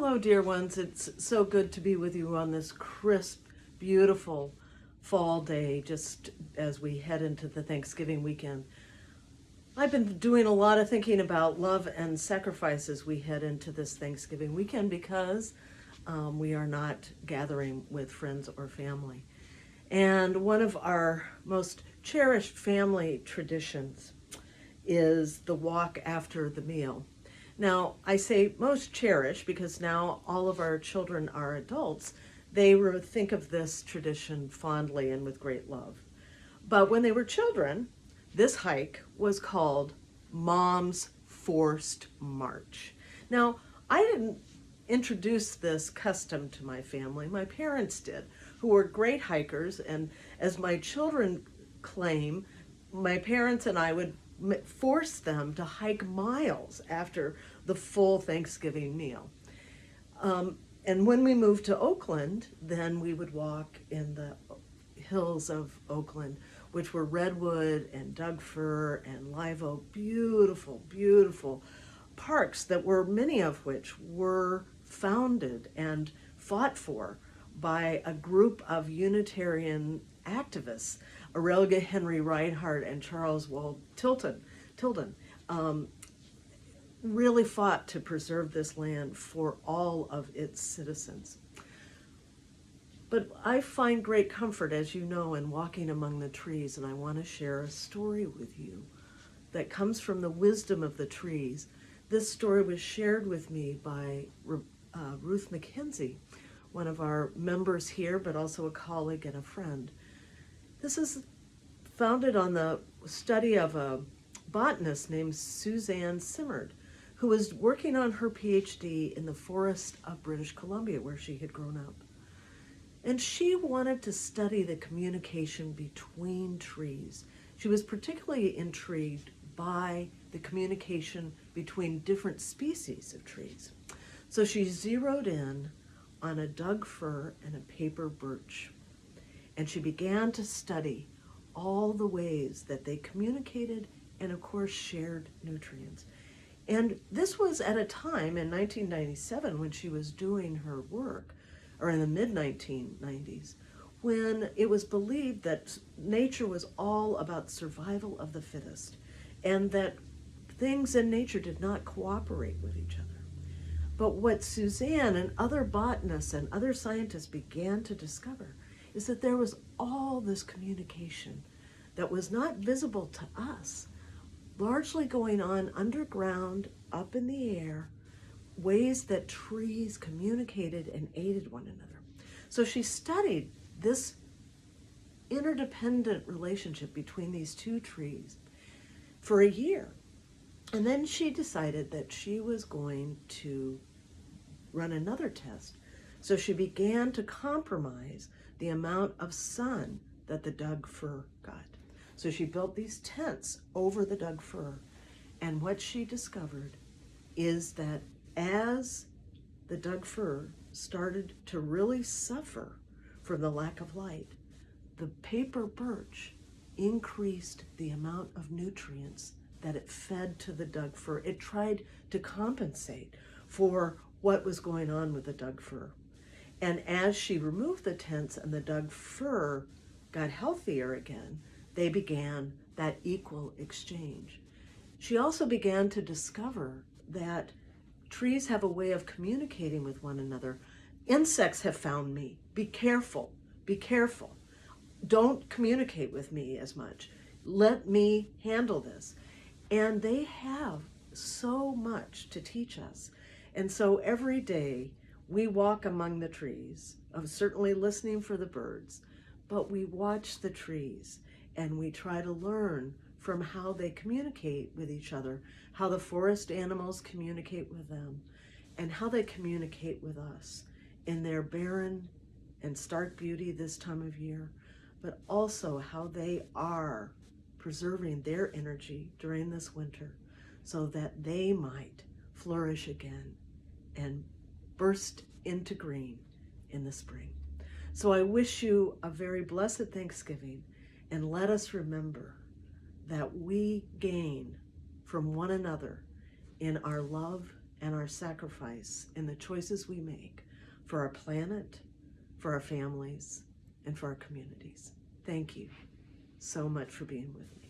Hello, dear ones. It's so good to be with you on this crisp, beautiful fall day, just as we head into the Thanksgiving weekend. I've been doing a lot of thinking about love and sacrifice as we head into this Thanksgiving weekend because we are not gathering with friends or family. And one of our most cherished family traditions is the walk after the meal. Now, I say most cherished because now all of our children are adults. They think of this tradition fondly and with great love. But when they were children, this hike was called Mom's Forced March. Now, I didn't introduce this custom to my family. My parents did, who were great hikers, and as my children claim, my parents and I would force them to hike miles after the full Thanksgiving meal. And when we moved to Oakland, then we would walk in the hills of Oakland, which were redwood and Doug fir and live oak, beautiful, beautiful parks that were, many of which were founded and fought for by a group of Unitarian activists, Aurelia Henry Reinhardt and Charles Wald Tilden, really fought to preserve this land for all of its citizens. But I find great comfort, as you know, in walking among the trees, and I want to share a story with you that comes from the wisdom of the trees. This story was shared with me by Ruth McKenzie, one of our members here, but also a colleague and a friend. This is founded on the study of a botanist named Suzanne Simard, who was working on her PhD in the forest of British Columbia, where she had grown up. And she wanted to study the communication between trees. She was particularly intrigued by the communication between different species of trees. So she zeroed in on a Doug fir and a paper birch. And she began to study all the ways that they communicated and, of course, shared nutrients. And this was at a time in 1997 when she was doing her work, or in the mid-1990s, when it was believed that nature was all about survival of the fittest and that things in nature did not cooperate with each other. But what Suzanne and other botanists and other scientists began to discover is that there was all this communication that was not visible to us, largely going on underground, up in the air, ways that trees communicated and aided one another. So she studied this interdependent relationship between these two trees for a year. And then she decided that she was going to run another test. So she began to compromise the amount of sun that the Doug fir got. So she built these tents over the Doug fir. And what she discovered is that as the Doug fir started to really suffer from the lack of light, the paper birch increased the amount of nutrients that it fed to the Doug fir. It tried to compensate for what was going on with the Doug fir. And as she removed the tents and the Doug fir got healthier again, they began that equal exchange. She also began to discover that trees have a way of communicating with one another. Insects have found me. Be careful, be careful. Don't communicate with me as much. Let me handle this. And they have so much to teach us. And so every day we walk among the trees, of certainly listening for the birds, but we watch the trees and we try to learn from how they communicate with each other, how the forest animals communicate with them, and how they communicate with us in their barren and stark beauty this time of year, but also how they are preserving their energy during this winter so that they might flourish again and burst into green in the spring. So I wish you a very blessed Thanksgiving, and let us remember that we gain from one another in our love and our sacrifice in the choices we make for our planet, for our families, and for our communities. Thank you so much for being with me.